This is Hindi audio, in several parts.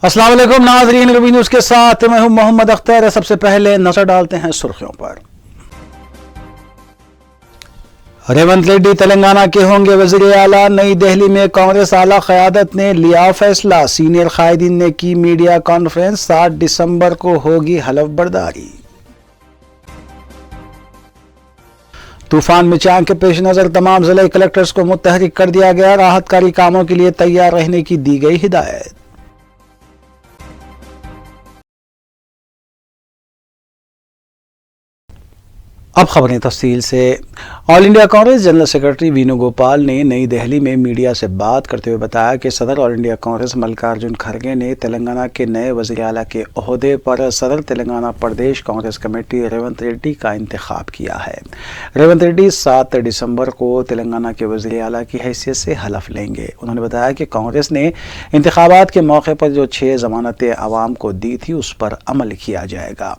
अस्सलाम वालेकुम नाज़रीन, रबी न्यूज़ के साथ मैं हूं मोहम्मद अख्तर। सबसे पहले नजर डालते हैं सुर्खियों पर। रेवंत रेड्डी तेलंगाना के होंगे वज़ीर आला। नई दिल्ली में कांग्रेस आला क़यादत ने लिया फैसला। सीनियर कायदीन ने की मीडिया कॉन्फ्रेंस। 7 दिसंबर को होगी हलफ बर्दारी। तूफान मिचांग के पेश नजर तमाम जिला कलेक्टर्स को मुतहरिक कर दिया गया। राहतकारी कामों के लिए तैयार रहने की दी गई हिदायत। अब खबरें तफसील से। All India Congress general secretary Venugopal ने नई दिल्ली में मीडिया से बात करते हुए बताया कि सदर ऑल इंडिया कांग्रेस मल्लिकार्जुन खड़गे ने तेलंगाना के नए वज़ीर आला के ओहदे पर सदर तेलंगाना प्रदेश कांग्रेस कमेटी रेवंत रेड्डी का इंतखाब किया है। रेवंत रेड्डी 7 दिसंबर को तेलंगाना के वज़ीर आला की हैसियत से हलफ लेंगे। उन्होंने बताया कि कांग्रेस ने इंतखाबात के मौके पर जो 6 जमानतें आवाम को दी थी उस पर अमल किया जाएगा।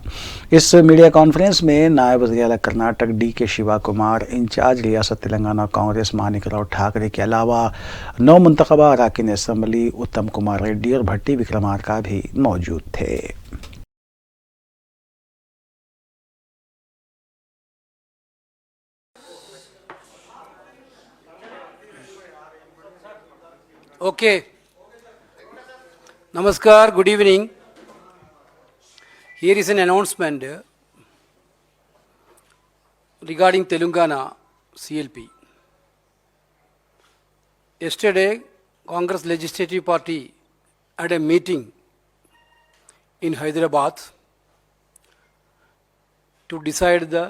इस मीडिया कॉन्फ्रेंस में नायब वज़ीर आला कर्नाटक DK शिवा कुमार, इंचार्ज रियासत तेलंगाना कांग्रेस मानिकराव ठाकरे के अलावा 9 मुंतखबा अरकान असम्बली उत्तम कुमार रेड्डी और भट्टी विक्रमार्का भी मौजूद थे। Okay. Namaskar, good evening. Here is an announcement regarding Telangana CLP. Yesterday, Congress Legislative Party had a meeting in Hyderabad to decide the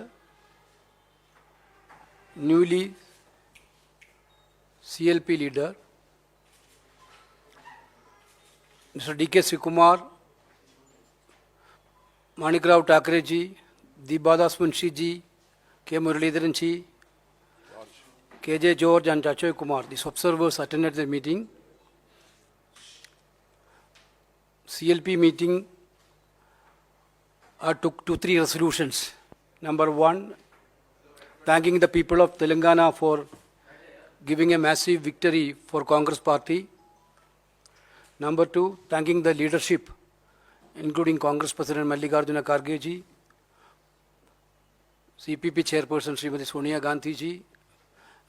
newly CLP leader, Mr. DK Sikumar, Manikrao Thakre ji, Deebadas Munshi ji, K. Muralidharan ji, KJ George and Chachoy Kumar. These observers attended the meeting. CLP meeting took 2-3 resolutions. Number 1, thanking the people of Telangana for giving a massive victory for Congress party. Number 2, thanking the leadership, including Congress President Mallikarjuna Kharge ji, CPP Chairperson Srimati Sonia Gandhi ji,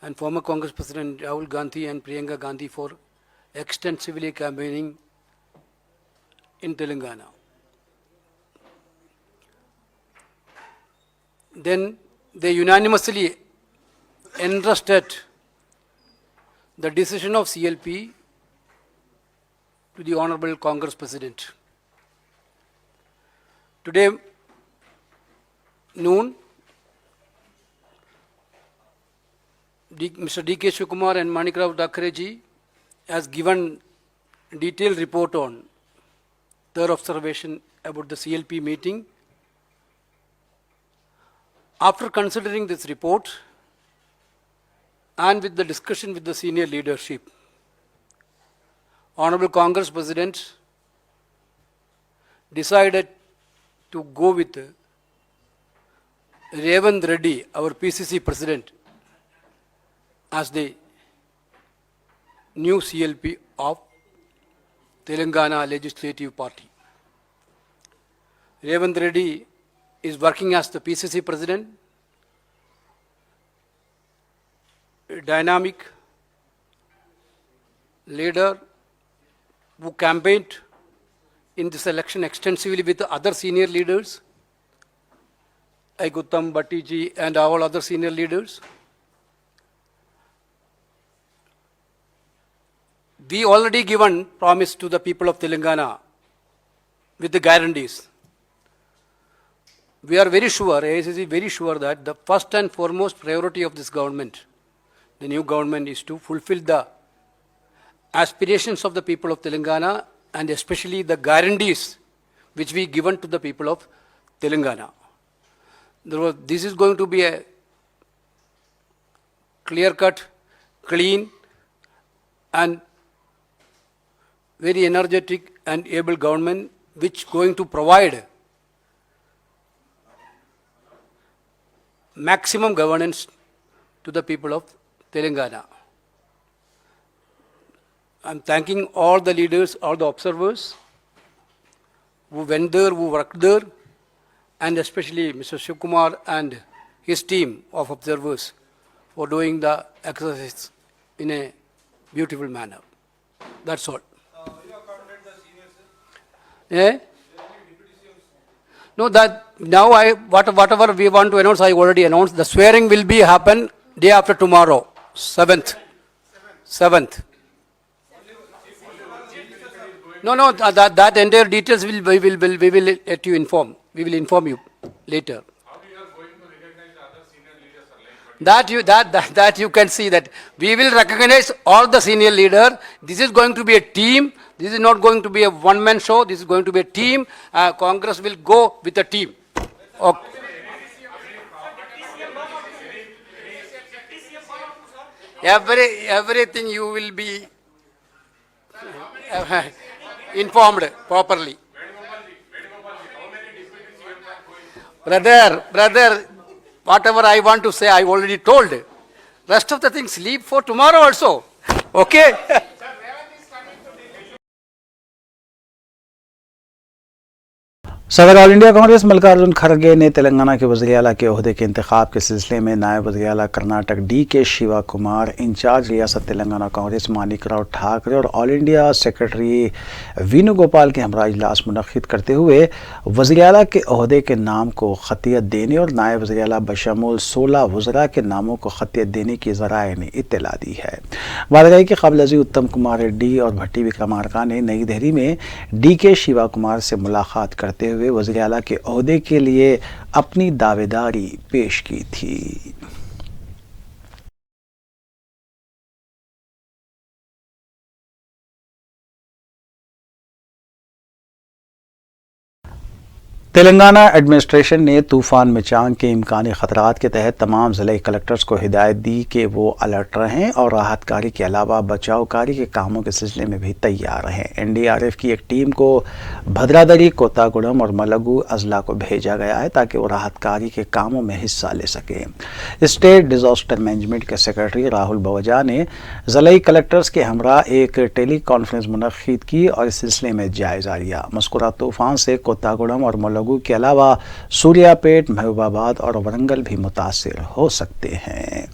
and former Congress President Rahul Gandhi and Priyanka Gandhi for extensively campaigning in Telangana. Then they unanimously entrusted the decision of CLP to the Honorable Congress President. Today noon, Mr. DK Shivakumar and Manikrao Thakre ji has given detailed report on their observation about the CLP meeting. After considering this report and with the discussion with the senior leadership, Honorable Congress President decided to go with Revanth Reddy, our PCC President, as the new CLP of Telangana Legislative Party. Revanth Reddy is working as the PCC President, a dynamic leader who campaigned in this election extensively with other senior leaders, like Uttam Bhatti ji and all other senior leaders. We already given promise to the people of Telangana with the guarantees. We are very sure, AICC is very sure that the first and foremost priority of this government, the new government, is to fulfill the aspirations of the people of Telangana and especially the guarantees which we given to the people of Telangana. This is going to be a clear-cut, clean and very energetic and able government which going to provide maximum governance to the people of Telangana. I'm thanking all the leaders, all the observers who went there, who worked there, and especially Mr. Shivkumar and his team of observers for doing the exercise in a beautiful manner. That's all. Yeah? No, that now whatever we want to announce, I already announced. The swearing will be happen day after tomorrow, 7th. 7th. No, that entire details we will let you inform. We will inform you later. That you can see that we will recognize all the senior leader. This is going to be a team. This is not going to be a one-man show. This is going to be a team. Congress will go with a team. Okay. Everything you will be informed properly. Brother, whatever I want to say, I already told. Rest of the things leave for tomorrow also. Okay? सदर ऑल इंडिया कांग्रेस मल्लिकार्जुन खड़गे ने तेलंगाना के वज़ीर आला के ओहदे के इंतखाब के सिलसिले में नायब वज़ीर आला कर्नाटक डी.के. शिवा कुमार, इंचार्ज रियासत तेलंगाना कांग्रेस मानिकराव ठाकरे और ऑल इंडिया सेक्रेटरी वेणुगोपाल के हमरा इजलास मुनक्किद करते हुए वज़ीर आला के ओहदे के नाम को खतियत देने और नायब वज़ीर आला बशमूल 16 वज़रा के नामों को खतियत देने की ज़राए ने इत्तला दी है। वालगाई के काबिल अज़ीज़ उत्तम कुमार रेड्डी और भट्टी विक्रमार्का ने नई दिल्ली में डी.के. शिवा कुमार से मुलाकात करते हुए वज़ीर आला के ओहदे के लिए अपनी दावेदारी पेश की थी। तेलंगाना एडमिनिस्ट्रेशन ने तूफान मिचांग के इम्कानी खतरात के तहत तमाम ज़िले कलेक्टर्स को हिदायत दी कि वो अलर्ट रहें और राहत कारी के अलावा बचाव कारी के कामों के सिलसिले में भी तैयार रहें। एनडीआरएफ की एक टीम को भद्रादरी, कोतागुड़म और मलगू अजला को भेजा गया है ताकि वो राहत कारी के कामों में हिस्सा ले सकें। स्टेट डिजास्टर मैनेजमेंट के सेक्रेटरी राहुल बवजा ने ज़िले कलेक्टर्स के हमरा एक टेली कॉन्फ्रेंस मुनक्किद की और इस सिलसिले में जायजा लिया। मज़कूरा तूफान से कोतागुड़म और मलगू के अलावा सूर्यापेट, महबूबाबाद और वरंगल भी मुतासिर हो सकते हैं।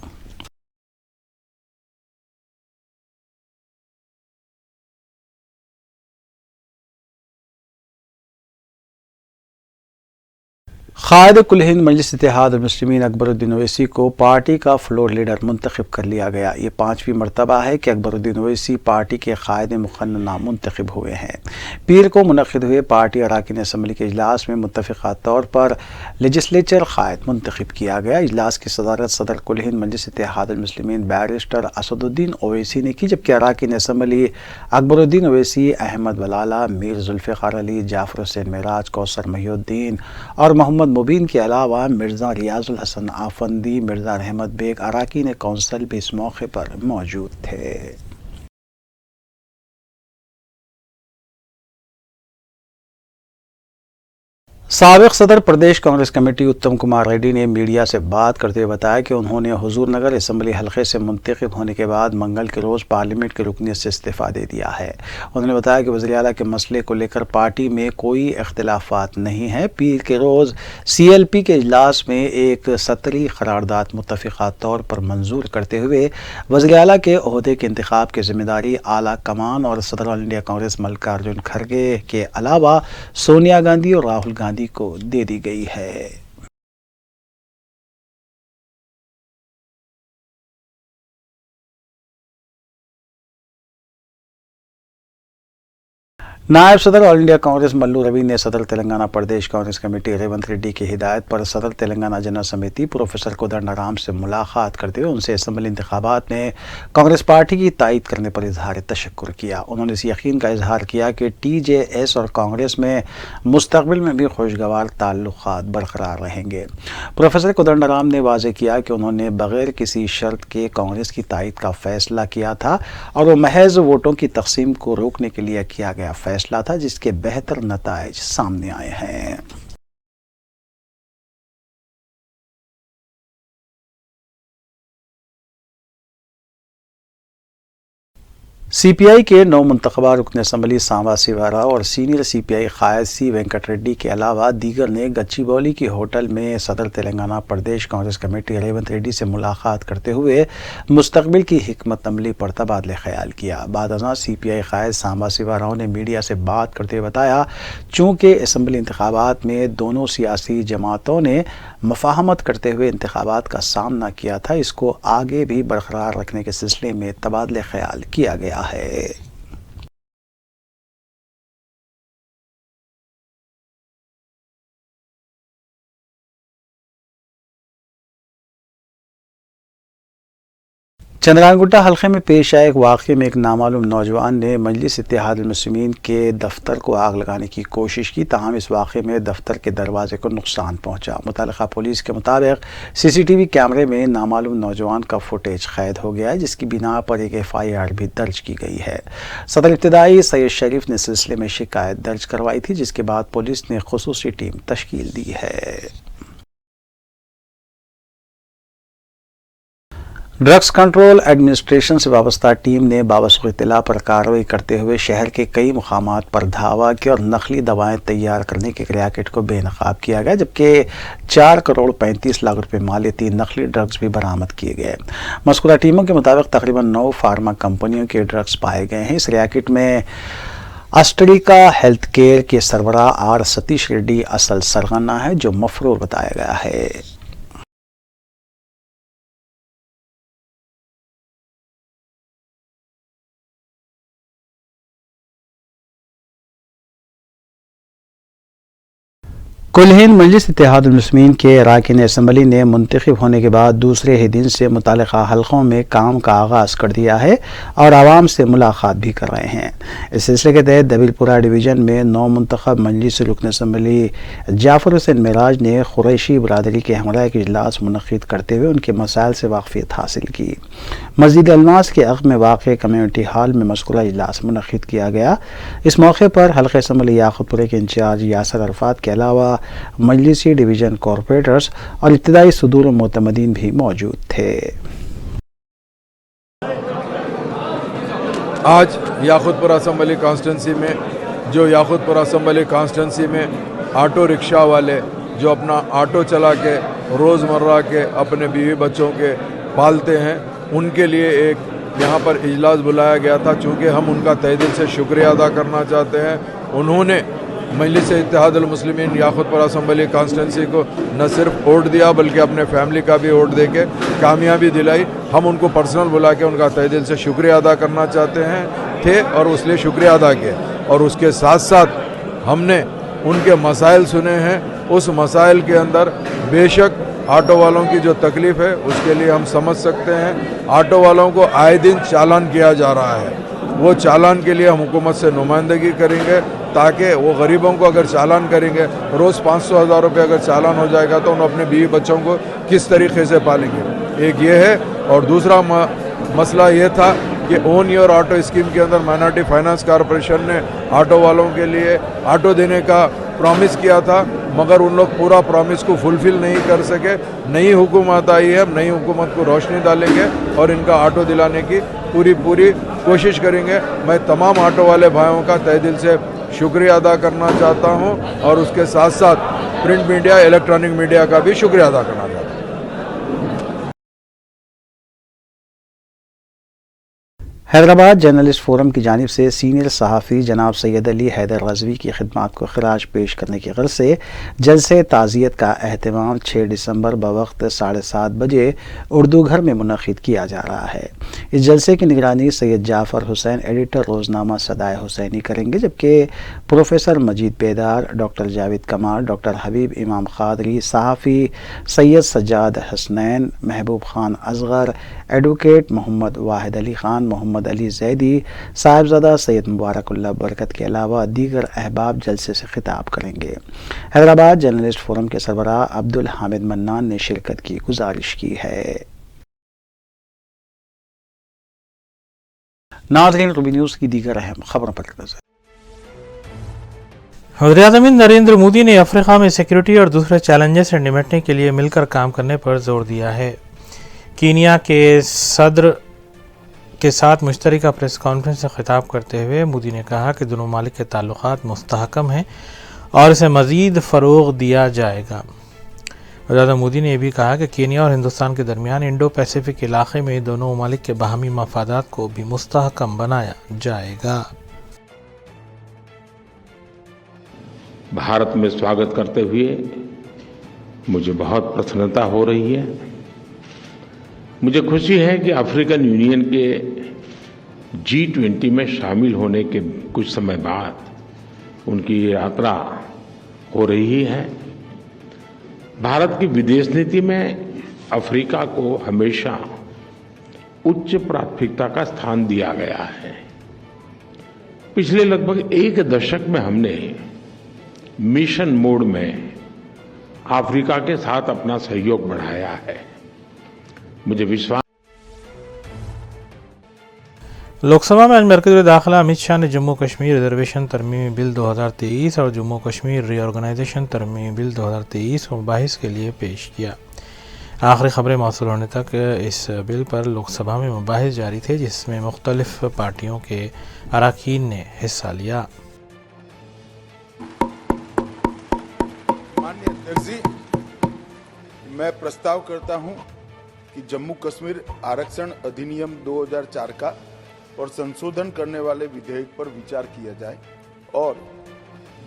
क़ायद कुल हिंद मजलिस इत्तेहाद मुस्लिमीन अकबरुद्दीन ओवैसी को पार्टी का फ्लोर लीडर मुंतखब कर लिया गया। ये 5वीं मरतबा है कि अकबरुद्दीन ओवैसी पार्टी के क़ायद मुक़न्ना मुंतखब हुए हैं। पीर को मुनक़्क़िद हुए पार्टी अरकान असम्बली के इजलास में मुत्तफ़िक़ा तौर पर लेजिस्लेचर क़ायद मुंतखब किया गया। इजलास की सदारत सदर कुल हिंद मजलिस इत्तेहाद मुस्लिमीन बैरिस्टर असदुद्दीन ओवैसी ने की, जबकि अरकान असम्बली अकबरुद्दीन ओवैसी, अहमद बलाला, मीर जुल्फ़िकार अली, जाफ़र हुसैन मेराज, कौसर महिउद्दीन और मोहम्मद मुबीन के अलावा मिर्ज़ा रियाजुल हसन आफंदी, मिर्ज़ा रहमत बेग अरकान कौंसिल भी इस मौके पर मौजूद थे। साबिक़ सदर प्रदेश कांग्रेस कमेटी उत्तम कुमार रेड्डी ने मीडिया से बात करते हुए बताया कि उन्होंने हुजूर नगर असम्बली हलके से मुंतखब होने के बाद मंगल के रोज़ पार्लियामेंट की रुकनीत से इस्तीफ़ा दे दिया है। उन्होंने बताया कि वज़ीर आला के मसले को लेकर पार्टी में कोई इख्तिलाफ़ात नहीं है। पीर के रोज़ CLP के इजलास में एक सतरी करारदाद मुत्तफ़िक़ा तौर पर मंजूर करते हुए वज़ीर आला के ओहदे के इंतखाब की जिम्मेदारी आला कमान और सदर ऑल इंडिया कांग्रेस मल्लिकार्जुन खड़गे के अलावा सोनिया गांधी और राहुल गांधी को दे दी गई है। नायब सदर ऑल इंडिया कांग्रेस मल्लू रवि ने सदर तेलंगाना प्रदेश कांग्रेस कमेटी रेवंत रेड्डी की हिदायत पर सदर तेलंगाना जनरल समिति प्रोफेसर कोदंडराम से मुलाकात करते हुए उनसे असम्बली इंतखाबात में कांग्रेस पार्टी की तायद करने पर इजहार तशक्कुर किया। उन्होंने इस यकीन का इजहार किया कि TJS और कांग्रेस में मुस्तकबिल में भी खुशगवार ताल्लुकात बरकरार रहेंगे। प्रोफेसर कोदंडराम ने वाज़ेह किया कि उन्होंने बगैर किसी शर्त के कांग्रेस की तायद का फैसला किया था और वो महज वोटों की तकसीम को रोकने के लिए किया गया फैसला था, जिसके बेहतर नताइज सामने आए हैं। सीपीआई के नौ मुंतखबा रुकन असम्बली सांबा सिवारा और सीनियर सीपीआई कायद सी वेंकट रेड्डी के अलावा दीगर ने गच्चीबौली की होटल में सदर तेलंगाना प्रदेश कांग्रेस कमेटी रेवंत रेड्डी से मुलाकात करते हुए मुस्तकबिल की हिकमत अमली पर तबादले ख्याल किया। बाद अज़ां सीपीआई कायद सांबा सिवाराओं ने मीडिया से बात करते हुए बताया, चूँकि असम्बली इंतखाबात में दोनों सियासी जमातों ने मफाहमत करते हुए इंतखाबात का सामना किया था, इसको आगे भी बरकरार रखने के सिलसिले में तबादले ख्याल किया गया है। चंद्रानगुट्टा हल्के में पेश आए एक वाक़े में एक नामालूम नौजवान ने मजलिस इत्तेहादुल मुस्लिमीन के दफ्तर को आग लगाने की कोशिश की, ताहम इस वाक़े में दफ्तर के दरवाजे को नुकसान पहुंचा। मुतालिका पुलिस के मुताबिक सीसीटीवी कैमरे में नामालूम नौजवान का फुटेज कैद हो गया है, जिसकी बिना पर एक FIR भी दर्ज की गई है। सदर इब्तदाई सैयद शरीफ ने सिलसिले में शिकायत दर्ज करवाई थी, जिसके बाद पुलिस ने खुसूसी टीम तश्कील दी है। ड्रग्स कंट्रोल एडमिनिस्ट्रेशन से वाबस्ता टीम ने बावसूख इत्तला पर कार्रवाई करते हुए शहर के कई मुकामात पर धावा की और नकली दवाएं तैयार करने के रैकेट को बेनकाब किया गया, जबकि 4 करोड़ 35 लाख रुपए मालियती नकली ड्रग्स भी बरामद किए गए। मज़कूरा टीमों के मुताबिक तकरीबन 9 फार्मा कंपनियों के ड्रग्स पाए गए हैं। इस रैकेट में अस्ट्रिका हेल्थ केयर के सरबराह R सतीश रेड्डी असल सरगना है, जो मफरूर बताया गया है। कुल-हिंद मजलिस इत्तेहादुल मुस्लिमीन के अरकान असम्बली ने मुंतखब होने के बाद दूसरे ही दिन से मुतालिका हल्कों में काम का आगाज़ कर दिया है और आवाम से मुलाकात भी कर रहे हैं। इस सिलसिले के तहत दबिलपुरा डिवीज़न में नौ मुंतखब मजलिस रुकन असम्बली जाफर हुसैन मेराज ने कुरैशी बरादरी के हमरा एक इजलास मुनक़िद करते हुए उनके मसाइल से वाक़फ़ियत हासिल की। मस्जिद अलमास के अक़ में वाक़ कम्यूनिटी हॉल में मज़कूरा इजलास मुनक़िद किया गया। इस मौके पर हल्क़े असम्बली याक़ूतपुरा के इंचार्ज यासर अरफात के अलावा मजलिसी डिवीज़न कॉरपोरेटर्स और इब्तिदाई सुदूर मोतमदीन भी मौजूद थे। आज याक़ूतपुरा असम्बली कॉन्स्टिट्यूंसी में याक़ूतपुरा असम्बली कॉन्स्टिट्यूंसी में ऑटो रिक्शा वाले जो अपना ऑटो चला के रोज़मर्रा के अपने बीवी बच्चों के पालते हैं, उनके लिए एक यहाँ पर इजलास बुलाया गया था। चूँकि हम उनका तहे दिल से शुक्रिया अदा करना चाहते हैं। उन्होंने मजलिस इत्तेहादुल मुस्लिमीन याक़ूतपुरा असम्बली कॉन्स्टिट्यूंसी को न सिर्फ वोट दिया बल्कि अपने फैमिली का भी वोट दे के कामयाबी दिलाई। हम उनको पर्सनल बुला के उनका तहे दिल से शुक्रिया अदा करना चाहते थे और उसलिए शुक्रिया अदा किया। और उसके साथ साथ हमने उनके मसाइल सुने हैं। उस मसाइल के अंदर बेशक ऑटो वालों की जो तकलीफ़ है उसके लिए हम समझ सकते हैं। ऑटो वालों को आए दिन चालान किया जा रहा है, वो चालान के लिए हम हुकूमत से नुमाइंदगी करेंगे, ताकि वो गरीबों को अगर चालान करेंगे, रोज़ 500,000 रुपये अगर चालान हो जाएगा तो उन अपने बीवी बच्चों को किस तरीके से पालेंगे। एक ये है। और दूसरा मसला ये था कि ओन योर ऑटो स्कीम के अंदर माइनॉरिटी फाइनेंस कॉरपोरेशन ने ऑटो वालों के लिए ऑटो देने का प्रॉमिस किया था, मगर उन लोग पूरा प्रॉमिस को फुलफ़िल नहीं कर सके। नई हुकूमत आई है, हम नई हुकूमत को रोशनी डालेंगे और इनका ऑटो दिलाने की पूरी कोशिश करेंगे। मैं तमाम ऑटो वाले भाइयों का तहे दिल से शुक्रिया अदा करना चाहता हूं और उसके साथ साथ प्रिंट मीडिया, इलेक्ट्रॉनिक मीडिया का भी शुक्रिया अदा करना चाहता हूं। हैदराबाद जर्नलिस्ट फोरम की जानिब से सीनियर सहाफ़ी जनाब सैयद अली हैदर रज़वी की खिदमात को खराज पेश करने की गर्ज से जलसे ताज़ियत का अहतमाम 6 दिसंबर बवक्त 7:30 बजे उर्दू घर में मुनक़िद किया जा रहा है। इस जलसे की निगरानी सैयद जाफ़र हुसैन एडिटर रोज़नामा सदाए हुसैनी करेंगे, जबकि प्रोफेसर मजीद बेदार, डॉक्टर जावेद कमाल, डॉक्टर हबीब इमाम क़ादरी, सहाफ़ी सैयद सज्जाद हसनैन, महबूब खान असगर, एडवोकेट मोहम्मद वाहिद अली ख़ान, मोहम्मद अली जैदी, साहिबजादा सैयद मुबारकुल्लाह बरकत के अलावा दीगर अहबाब जलसे से खिताब करेंगे। हैदराबाद जर्नलिस्ट फोरम के सरबराह अब्दुल हामिद मन्नान ने शिरकत की गुजारिश की है। नाज़रीन, रूबी न्यूज़ की दीगर अहम खबरों पर नज़र। वज़ीर-ए-आज़म नरेंद्र मोदी ने अफ्रीका में सिक्योरिटी और दूसरे चैलेंजेस से निपटने के लिए मिलकर काम करने पर जोर दिया है। कीनिया के सदर के साथ मुश्तरका प्रेस कॉन्फ्रेंस से खिताब करते हुए मोदी ने कहा कि दोनों ममालिक के ताल्लुकात मुस्तहकम हैं और इसे मज़ीद फ़रोग़ दिया जाएगा। वज़ीर मोदी ने यह भी कहा कि केन्या और हिंदुस्तान के दरमियान इंडो पैसिफिक इलाक़े में दोनों ममालिक के बाहमी मफादात को भी मुस्तहकम बनाया जाएगा। भारत में स्वागत करते हुए मुझे बहुत प्रसन्नता हो रही है। मुझे खुशी है कि अफ्रीकन यूनियन के G20 में शामिल होने के कुछ समय बाद उनकी यात्रा हो रही है। भारत की विदेश नीति में अफ्रीका को हमेशा उच्च प्राथमिकता का स्थान दिया गया है। पिछले लगभग एक दशक में हमने मिशन मोड में अफ्रीका के साथ अपना सहयोग बढ़ाया है। मुझे विश्वास। लोकसभा में आज मरकज़ी दाखिला अमित शाह ने जम्मू कश्मीर रिजर्वेशन तरमीमी बिल 2023 और जम्मू कश्मीर रीऑर्गेनाइजेशन तरमीमी बिल 2023 को मुबाहिस के लिए पेश किया। आखिरी खबरें मौसूल होने तक इस बिल पर लोकसभा में मुबाहिस जारी थे, जिसमें मुख्तलिफ पार्टियों के अरकान ने हिस्सा लिया। माननीय अध्यक्ष जी, मैं प्रस्ताव करता हूं कि जम्मू कश्मीर आरक्षण अधिनियम 2004 का और संशोधन करने वाले विधेयक पर विचार किया जाए और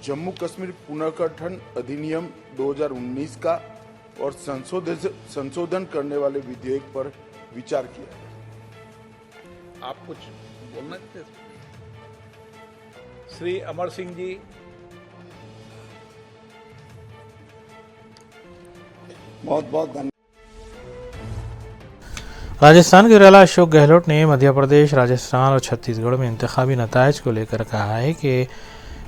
जम्मू कश्मीर पुनर्गठन अधिनियम 2019 का और संशोधन करने वाले विधेयक पर विचार किया जाए। आप कुछ बोलना चाहते हैं? श्री अमर सिंह जी। बहुत बहुत धन्यवाद। राजस्थान के वज़ीर अशोक गहलोत ने मध्य प्रदेश, राजस्थान और छत्तीसगढ़ में इंतखाबी नताइज को लेकर कहा है कि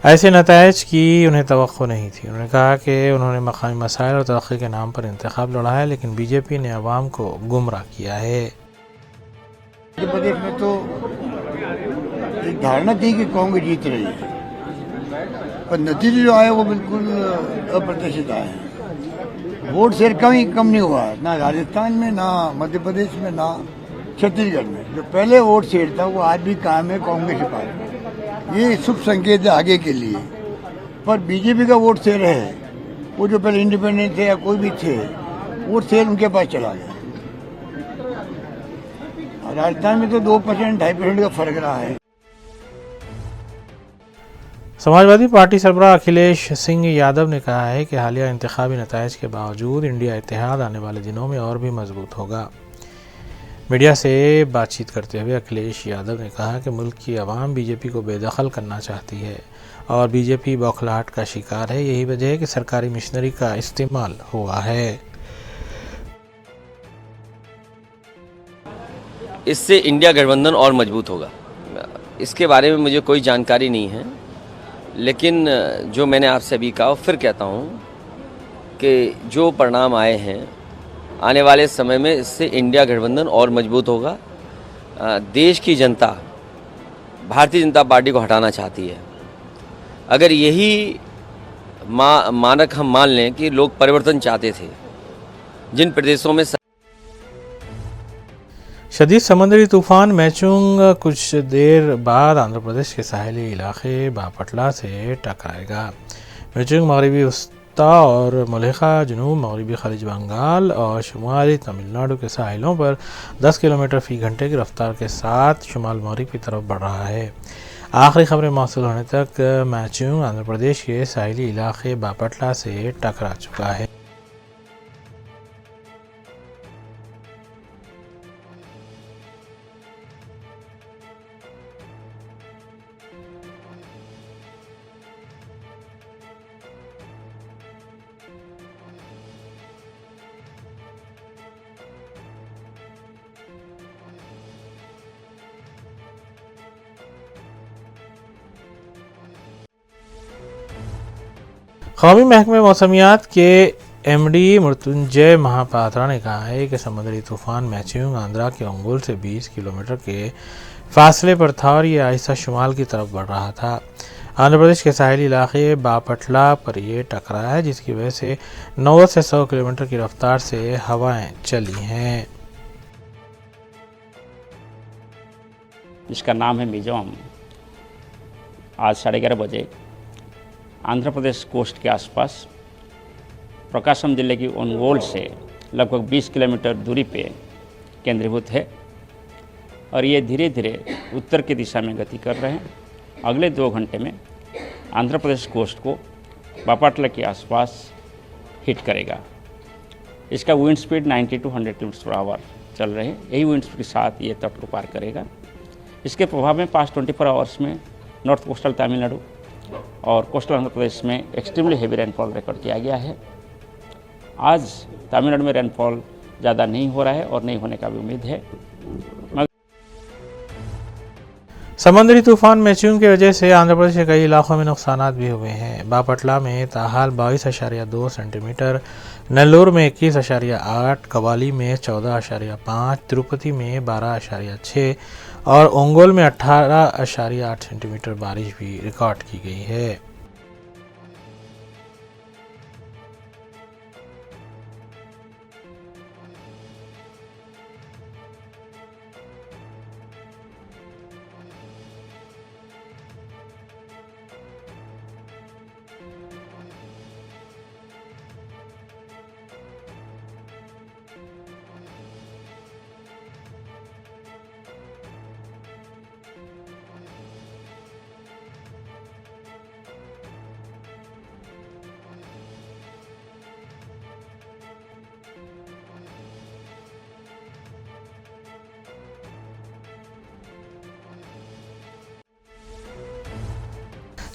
ऐसे नताइज की उन्हें तवक्को नहीं थी। उन्होंने कहा कि उन्होंने मकामी मसाइल और तरक्की के नाम पर इंतखाब लड़ा है, लेकिन बीजेपी ने अवाम को गुमराह किया है। मध्य प्रदेश में तो एक धारणा थी कि कांग्रेस जीत रही है, पर नतीजे जो आए वो बिल्कुल अप्रत्याशित आए हैं। वोट शेयर कम नहीं हुआ, ना राजस्थान में, ना मध्य प्रदेश में, ना छत्तीसगढ़ में। जो पहले वोट शेयर था वो आज भी कायम है कांग्रेस पार्टी। ये शुभ संकेत है आगे के लिए। पर बीजेपी का वोट शेयर है, वो जो पहले इंडिपेंडेंट थे या कोई भी थे, वोट शेयर उनके पास चला गया। राजस्थान में तो 2% 2.5% का फर्क रहा है। समाजवादी पार्टी सरबराह अखिलेश सिंह यादव ने कहा है कि हालिया इंतखाबी नताइज के बावजूद इंडिया इत्तेहाद आने वाले दिनों में और भी मजबूत होगा। मीडिया से बातचीत करते हुए अखिलेश यादव ने कहा कि मुल्क की आवाम बीजेपी को बेदखल करना चाहती है और बीजेपी बौखलाहट का शिकार है। यही वजह है कि सरकारी मशीनरी का इस्तेमाल हुआ है। इससे इंडिया गठबंधन और मजबूत होगा। इसके बारे में मुझे कोई जानकारी नहीं है, लेकिन जो मैंने आपसे अभी कहा फिर कहता हूँ कि जो परिणाम आए हैं आने वाले समय में इससे इंडिया गठबंधन और मजबूत होगा। देश की जनता भारतीय जनता पार्टी को हटाना चाहती है। अगर यही मानक हम मान लें कि लोग परिवर्तन चाहते थे, जिन प्रदेशों में शदीद समुद्री तूफान मैचुंग कुछ देर बाद आंध्र प्रदेश के साहिली इलाके बापटला से टकराएगा। मैचुंग मगरबी वस्ता और मलेखा जनूब मगरबी खलीज बंगाल और शुमाली तमिलनाडु के साहिलों पर 10 किलोमीटर फी घंटे की रफ्तार के साथ शुमाल मगरब की तरफ बढ़ रहा है। आखिरी खबरें मौसूल होने तक मैचुंग आंध्र प्रदेश के साहिली इलाके बापटला से टकरा चुका है। कौमी महकमे मौसमियात के MD मृत्युंजय महापात्रा ने कहा है कि समुद्री तूफान मैचुंग आंध्रा के ओंगोल से 20 किलोमीटर के फासले पर था और ये आहिस्ता शुमाल की तरफ बढ़ रहा था। आंध्र प्रदेश के साहिली इलाके बापटला पर यह टकरा है, जिसकी वजह से 90 से 100 किलोमीटर की रफ्तार से हवाएं चली हैं। जिसका नाम है मिजोरम, आज 11:30 बजे आंध्र प्रदेश कोस्ट के आसपास प्रकाशम जिले की ओनगोल से लगभग 20 किलोमीटर दूरी पे केंद्रीभूत है और ये धीरे धीरे उत्तर की दिशा में गति कर रहे हैं। अगले 2 घंटे में आंध्र प्रदेश कोस्ट को बापाटला के आसपास हिट करेगा। इसका विंड स्पीड 90 to 100 km/h चल रहे हैं। यही विंड स्पीड के साथ ये तट को पार करेगा। इसके प्रभाव में पास्ट 24 आवर्स में नॉर्थ कोस्टल तमिलनाडु और कोस्टल आंध्र प्रदेश में एक्सट्रीमली हेवी रेनफॉल रिकॉर्ड किया गया है। आज तमिलनाडु में रेनफॉल ज़्यादा नहीं हो रहा है और नहीं होने का भी उम्मीद है। समुद्री तूफान मैचुंग की वजह से आंध्र प्रदेश के कई इलाकों में नुकसान भी हुए हैं। बापटला में ताहाल 22.2 सेंटीमीटर, नेल्लोर में 21.8, कवाली में 14.5, तिरुपति में 12.6 और ओंगोल में 18.8 सेंटीमीटर बारिश भी रिकॉर्ड की गई है।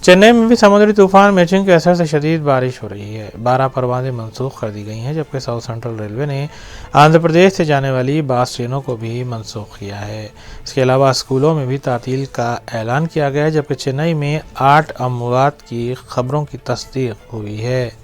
चेन्नई में भी समुद्री तूफान मैचुंग के असर से शदीद बारिश हो रही है। 12 परवाजें मंसूख कर दी गई हैं, जबकि साउथ सेंट्रल रेलवे ने आंध्र प्रदेश से जाने वाली 22 ट्रेनों को भी मंसूख किया है। इसके अलावा स्कूलों में भी तातील का ऐलान किया गया है, जबकि चेन्नई में 8 अमवात की खबरों की तस्दीक हुई है।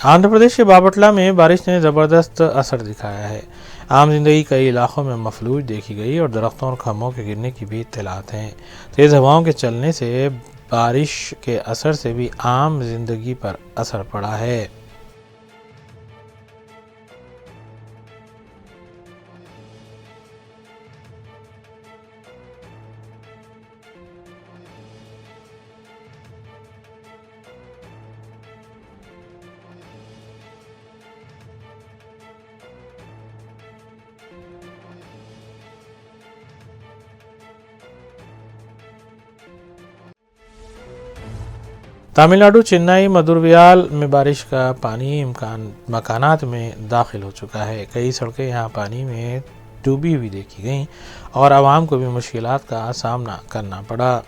आंध्र प्रदेश के बापटला में बारिश ने ज़बरदस्त असर दिखाया है। आम जिंदगी कई इलाकों में मफलूज देखी गई और दरख्तों और खम्भों के गिरने की भी इत्तलात हैं। तेज़ हवाओं के चलने से बारिश के असर से भी आम जिंदगी पर असर पड़ा है। तमिलनाडु चेन्नई मदुरवायल में बारिश का पानी मकानात में दाखिल हो चुका है। कई सड़कें यहां पानी में डूबी हुई देखी गईं और आवाम को भी मुश्किलात का सामना करना पड़ा।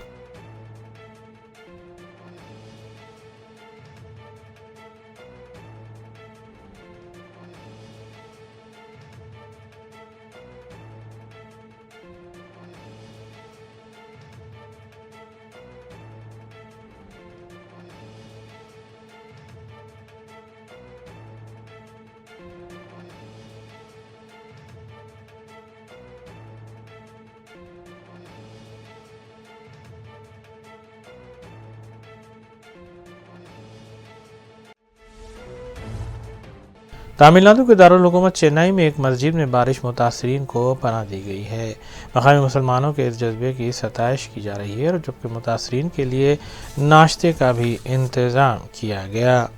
तमिलनाडु के दारुल हुकूमत चेन्नई में एक मस्जिद में बारिश मुतासरीन को पनाह दी गई है। मकामी मुसलमानों के इस जज्बे की सताइश की जा रही है और जबकि मुतासरीन के लिए नाश्ते का भी इंतज़ाम किया गया।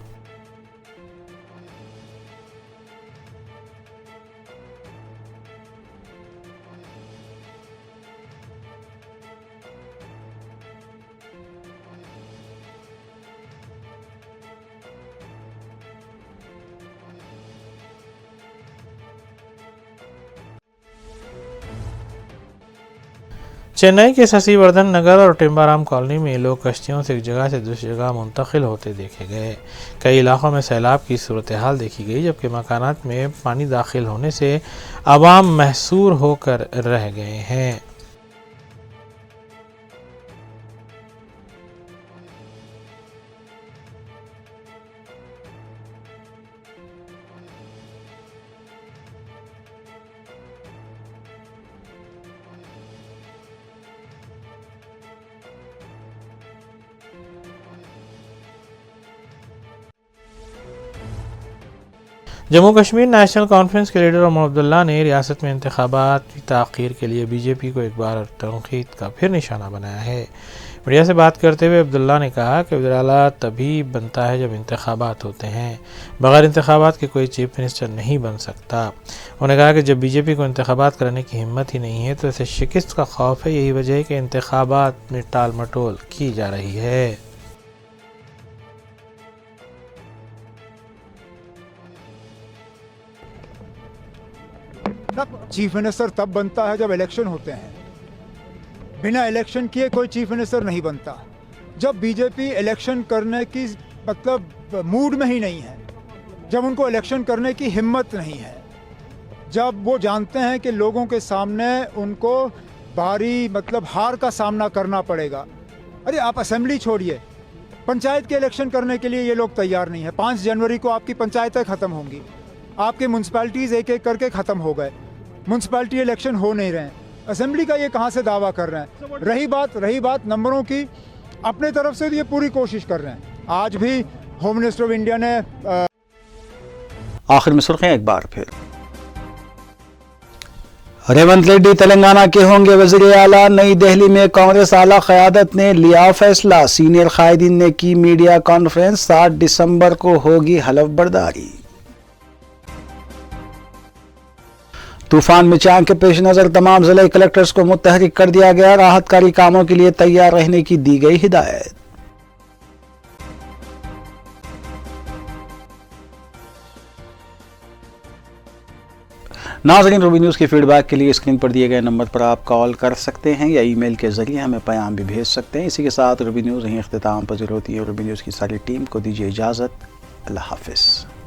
चेन्नई के शशिवर्धन नगर और टिम्बाराम कॉलोनी में लोग कश्तियों से एक जगह से दूसरी जगह मुंतकिल होते देखे गए। कई इलाकों में सैलाब की सूरत हाल देखी गई, जबकि मकानात में पानी दाखिल होने से आवाम महसूर होकर रह गए हैं। जम्मू कश्मीर नेशनल कॉन्फ्रेंस के लीडर उमर अब्दुल्ला ने रियासत में इंतखाबाती ताख़ीर के लिए बीजेपी को एक बार तनक़ीद का फिर निशाना बनाया है। मीडिया से बात करते हुए अब्दुल्ला ने कहा कि वज़ीर-ए-आला तभी बनता है जब इंतखाबात होते हैं, बग़ैर इंतखाबात के कोई चीफ मिनिस्टर नहीं बन सकता। उन्होंने कहा कि जब बीजेपी को इंतखाबात कराने की हिम्मत ही नहीं है तो इसे शिकस्त का खौफ है। यही वजह है कि इंतखाबात में टाल मटोल की जा रही है। चीफ मिनिस्टर तब बनता है जब इलेक्शन होते हैं। बिना इलेक्शन किए कोई चीफ मिनिस्टर नहीं बनता। जब बीजेपी इलेक्शन करने की मतलब मूड में ही नहीं है, जब उनको इलेक्शन करने की हिम्मत नहीं है, जब वो जानते हैं कि लोगों के सामने उनको भारी मतलब हार का सामना करना पड़ेगा। अरे आप असेंबली छोड़िए, पंचायत के इलेक्शन करने के लिए ये लोग तैयार नहीं है। 5 जनवरी को आपकी पंचायतें ख़त्म होंगी, आपके म्यूनसिपैलिटीज़ एक एक करके ख़त्म हो गए, म्यूनसिपैलिटी इलेक्शन हो नहीं रहे हैं। असेंबली का ये कहाँ से दावा कर रहे हैं? रही बात नंबरों की, अपने तरफ से ये पूरी कोशिश कर रहे हैं। आज भी होम मिनिस्टर ऑफ इंडिया ने आखिर में सुर्खियां एक बार फिर। रेवंत रेड्डी तेलंगाना के होंगे वज़ीर आला। नई दिल्ली में कांग्रेस आला क़यादत ने लिया फैसला। सीनियर कायदीन ने की मीडिया कॉन्फ्रेंस। 7 दिसंबर को होगी हलफ बर्दारी। तूफान मिचांग के पेश नजर तमाम जिले कलेक्टर्स को मुतहरिक कर दिया गया। राहतकारी कामों के लिए तैयार रहने की दी गई हिदायत। नाज़रीन, रूबी न्यूज़ के फीडबैक के लिए स्क्रीन पर दिए गए नंबर पर आप कॉल कर सकते हैं या ईमेल के जरिए हमें पैगाम भी भेज सकते हैं। इसी के साथ रूबी न्यूज़ यहीं इख्तिताम पज़ीर होती है। रूबी न्यूज़ की सारी टीम को दीजिए इजाज़त। अल्लाह हाफ़िज़।